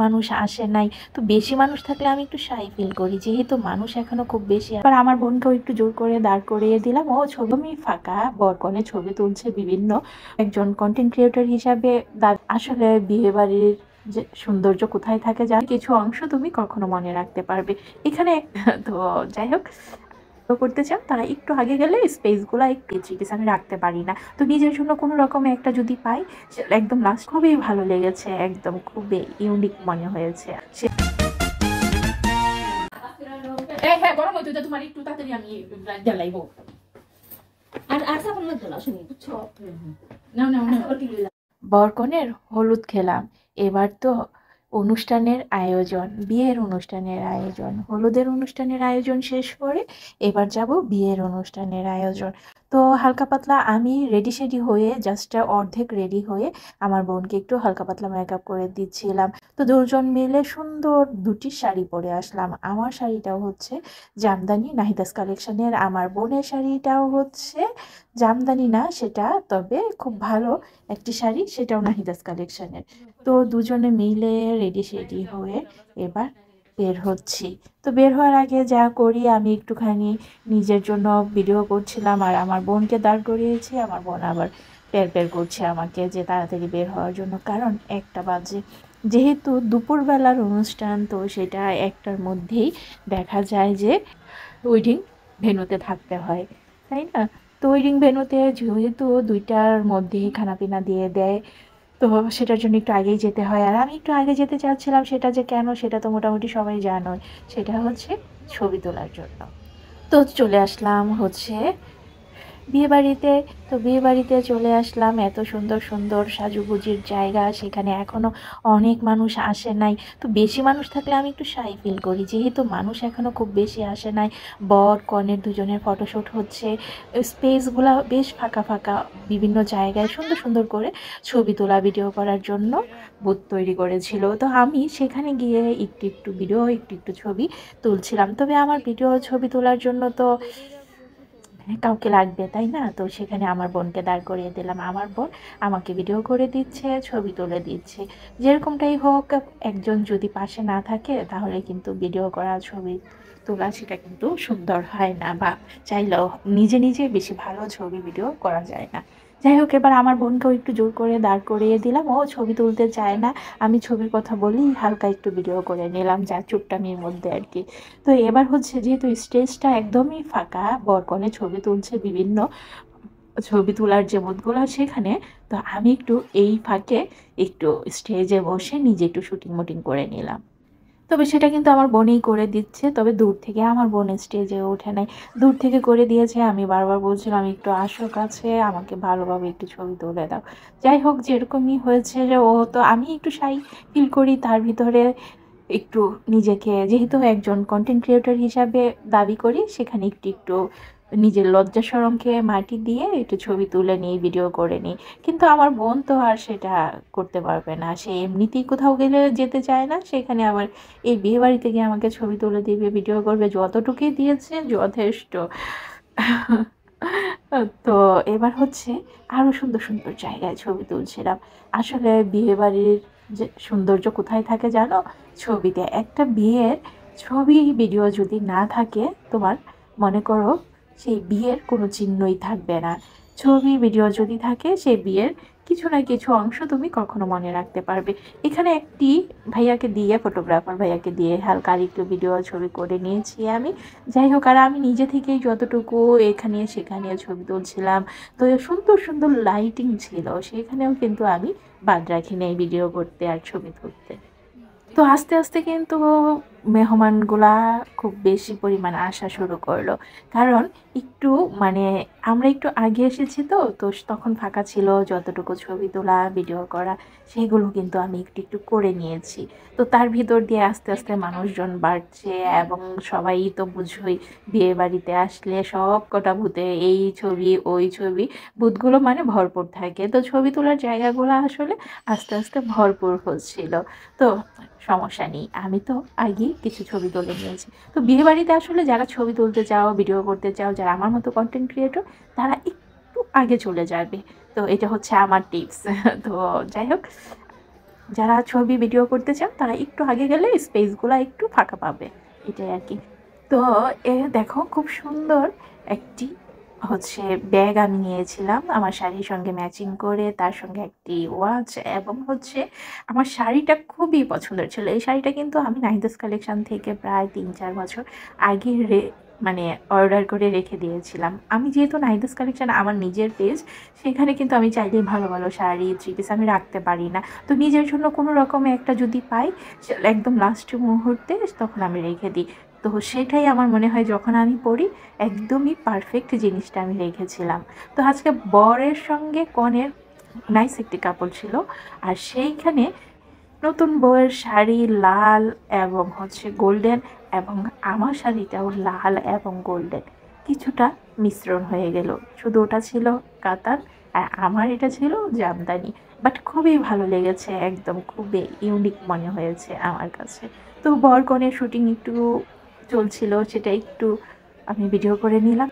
মানুষ আসে নাই, তো বেশি মানুষ থাকলে আমি একটু শাই ফিল করি, যেহেতু মানুষ এখনো খুব বেশি। আবার আমার বোনকেও একটু জোর করে দাঁড় করিয়ে দিলাম, ও ছবি আমি ফাঁকা বরকনে ছবি তুলছে বিভিন্ন। একজন কন্টেন্ট ক্রিয়েটর হিসাবে আসলে বিয়ে বাড়ির যে সৌন্দর্য কোথায় থাকে যার কিছু অংশ তুমি কখনো মনে রাখতে পারবে এখানে। তো যাই হোক, করতে চান তারা একটু আগে গেলে স্পেসগুলো একটু চিকিৎসা আমি রাখতে পারি না, তো নিজের জন্য কোনো রকমে একটা যদি পাই একদম লাস্ট খুবই ভালো লেগেছে, একদম খুবই ইউনিক মনে হয়েছে। হ্যাঁ গরম হইতো, তোমার একটু তাড়াতাড়ি আমি জ্বালাইবো। আর আর সাবন লাগতো না শুনি, বুঝছো? না না না, বরকনের হলুদ খেলাম। এবার তো অনুষ্ঠানের আয়োজন, বিয়ের অনুষ্ঠানের আয়োজন, হলুদের অনুষ্ঠানের আয়োজন শেষ করে এবার যাব বিয়ের অনুষ্ঠানের আয়োজন। তো হালকা পাতলা আমি রেডি সেডি হয়ে জাস্ট অর্ধেক রেডি হয়ে আমার বোনকে একটু হালকা পাতলা মেকআপ করে দিচ্ছিলাম। তো দুজন মিলে সুন্দর দুটি শাড়ি পরে আসলাম। আমার শাড়িটাও হচ্ছে জামদানি নাহিদাস কালেকশনের, আমার বোনের শাড়িটাও হচ্ছে জামদানি না সেটা, তবে খুব ভালো একটি শাড়ি, সেটাও নাহিদাস কালেকশনের। তো দুজনে মিলে রেডি সেডি হয়ে এবার বের হচ্ছি। তো বের হওয়ার আগে যা করি আমি একটুখানি নিজের জন্য ভিডিও করছিলাম, আর আমার বোনকে দাঁড় করিয়েছি। আমার বোন আবার পের করছে আমাকে যে তাড়াতাড়ি বের হওয়ার জন্য, কারণ 1টা বাজে, যেহেতু দুপুরবেলার অনুষ্ঠান, তো সেটা 1টার মধ্যেই দেখা যায় যে ওয়েডিং ভেন্যুতে থাকতে হয়, তাই না? তো ওয়েডিং ভেন্যুতে যেহেতু 2টার মধ্যেই খানাপিনা দিয়ে দেয়, তো সেটার জন্য একটু আগেই যেতে হয়। আর আমি একটু আগে যেতে চাচ্ছিলাম, সেটা যে কেন সেটা তো মোটামুটি সবাই জানোই, সেটা হচ্ছে ছবি তোলার জন্য। তো চলে আসলাম হচ্ছে বিয়েবাড়িতে। তো বিয়েবাড়িতে চলে আসলাম, এত সুন্দর সুন্দর সাজুগুজির জায়গা, সেখানে এখনো অনেক মানুষ আসে নাই, তো বেশি মানুষ থাকলে আমি একটু শাই ফিল করি, যেহেতু মানুষ এখনো খুব বেশি আসে নাই। বর কনের দুজনের ফটোশ্যুট হচ্ছে, স্পেসগুলো বেশ ফাঁকা ফাঁকা, বিভিন্ন জায়গায় সুন্দর সুন্দর করে ছবি তোলা ভিডিও করার জন্য বুথ তৈরি করেছিল। তো আমি সেখানে গিয়ে একটু একটু ভিডিও একটু একটু ছবি তুলছিলাম। তবে আমার ভিডিও ছবি তোলার জন্য তো কাউকে লাগবে, তাই না? তো সেখানে আমার বোনকে দাঁড় করিয়ে দিলাম, আমার বোন আমাকে ভিডিও করে দিচ্ছে, ছবি তুলে দিচ্ছে। যেরকমটাই হোক, একজন যদি পাশে না থাকে তাহলে কিন্তু ভিডিও করা ছবি তোলা সেটা কিন্তু সুন্দর হয় না, বা চাইলেও নিজে নিজে বেশি ভালো ছবি ভিডিও করা যায় না। যাই হোক, এবার আমার বোনকেও একটু জোর করে দাঁড় করিয়ে দিলাম, ও ছবি তুলতে চায় না, আমি ছবির কথা বলি হালকা একটু ভিডিও করে নিলাম, যা চুপটামির মধ্যে আর কি। তো এবার হচ্ছে যেহেতু স্টেজটা একদমই ফাঁকা, বরকনে ছবি তুলছে বিভিন্ন, ছবি তোলার যে বুথগুলো সেখানে, তো আমি একটু এই ফাঁকে একটু স্টেজে বসে নিজে একটু শুটিং মুটিং করে নিলাম। তবে সেটা কিন্তু আমার বোনই করে দিচ্ছে, তবে দূর থেকে, আমার বোন স্টেজে ওঠে নাই, দূর থেকে করে দিয়েছে। আমি বারবার বলছিলাম একটু আসো কাছে, আমাকে ভালোভাবে একটু ছবি তুলে দাও। যাই হোক, যেরকমই হয়েছে, যে ও তো আমি একটু শাই ফিল করি, তার ভিতরে একটু নিজেকে যেহেতু একজন কন্টেন্ট ক্রিয়েটর হিসাবে দাবি করি, সেখানে একটু একটু নিজের লজ্জা শরমকে মাটি দিয়ে একটু ছবি তুলে নিই, ভিডিও করে নিই। কিন্তু আমার বোন তো আর সেটা করতে পারবে না, সে এমনিতেই কোথাও গেলে যেতে চায় না, সেখানে আবার এই বিয়ে বাড়িতে গিয়ে আমাকে ছবি তুলে দিবে, ভিডিও করবে, যতটুকুই দিয়েছে যথেষ্ট। তো এবার হচ্ছে আরো সুন্দর সুন্দর জায়গায় ছবি তুলছিলাম। আসলে বিয়ে বাড়ির যে সৌন্দর্য কোথায় থাকে জানো? ছবিতে। একটা বিয়ের ছবি ভিডিও যদি না থাকে তোমার, মনে করো সেই বিয়ের কোনো চিহ্নই থাকবে না। ছবি ভিডিও যদি থাকে, সেই বিয়ের কিছু না কিছু অংশ তুমি কখনো মনে রাখতে পারবে। এখানে একটি ভাইয়াকে দিয়ে, ফটোগ্রাফার ভাইয়াকে দিয়ে হালকা আর একটু ভিডিও ছবি করে নিয়েছি আমি। যাই হোক, আর আমি নিজে থেকেই যতটুকু এখানে সেখানে ছবি তুলছিলাম। তো সুন্দর সুন্দর লাইটিং ছিল, সেখানেও কিন্তু আমি বাদ রাখিনি এই ভিডিও করতে আর ছবি তুলতে। তো আস্তে আস্তে কিন্তু মেহমানগুলা খুব বেশি পরিমাণে আসা শুরু করলো, কারণ একটু মানে আমরা একটু আগে এসেছি, তো তো তখন ফাঁকা ছিল, যতটুকু ছবি তোলা ভিডিও করা সেগুলো কিন্তু আমি একটু একটু করে নিয়েছি। তো তার ভিতর দিয়ে আস্তে আস্তে মানুষজন বাড়ছে, এবং সবাই তো বুঝোই বিয়ে বাড়িতে আসলে সব কটা ভূতে এই ছবি ওই ছবি, ভূতগুলো মানে ভরপুর থাকে, তো ছবি তোলার জায়গাগুলো আসলে আস্তে আস্তে ভরপুর হচ্ছিল। তো সমস্যা নেই, আমি তো আগেই কিছু ছবি তুলে নিয়েছি। তো বিয়েবাড়িতে আসলে যারা ছবি তুলতে চাও, ভিডিও করতে চাও, যারা আমার মতো কন্টেন্ট ক্রিয়েটর, তারা একটু আগে চলে যাবে। তো এটা হচ্ছে আমার টিপস। তো যাই হোক, যারা ছবি ভিডিও করতে চান তারা একটু আগে গেলে স্পেসগুলো একটু ফাঁকা পাবে, এটাই আর কি। তো দেখো খুব সুন্দর একটি হচ্ছে ব্যাগ আমি নিয়েছিলাম আমার শাড়ির সঙ্গে ম্যাচিং করে, তার সঙ্গে একটি ওয়াচ, এবং হচ্ছে আমার শাড়িটা খুবই পছন্দের ছিল। এই শাড়িটা কিন্তু আমি নাহিদাস কালেকশন থেকে প্রায় ৩-৪ বছর আগে মানে অর্ডার করে রেখে দিয়েছিলাম। আমি যেহেতু নাহিদাস কালেকশন আমার নিজের পেজ, সেখানে কিন্তু আমি চাইলেই ভালো ভালো শাড়ি, থ্রি পিস আমি রাখতে পারি না। তো নিজের জন্য কোনো রকমে একটা যদি পাই একদম লাস্ট মুহূর্তে, তখন আমি রেখে দিই। তো সেটাই আমার মনে হয় যখন আমি পড়ি একদমই পারফেক্ট জিনিসটা আমি রেখেছিলাম। তো আজকে বরের সঙ্গে কনের নাইস একটি কাপড় ছিল, আর সেইখানে নতুন বউয়ের শাড়ি লাল এবং হচ্ছে গোল্ডেন, এবং আমার শাড়িটাও লাল এবং গোল্ডেন, কিছুটা মিশ্রণ হয়ে গেল। শুধু ওটা ছিল কাতান আর আমার এটা ছিল জামদানি, বাট খুবই ভালো লেগেছে, একদম খুবই ইউনিক মনে হয়েছে আমার কাছে। তো বর কনের শুটিং একটু চলছিল, সেটা একটু আমি ভিডিও করে নিলাম।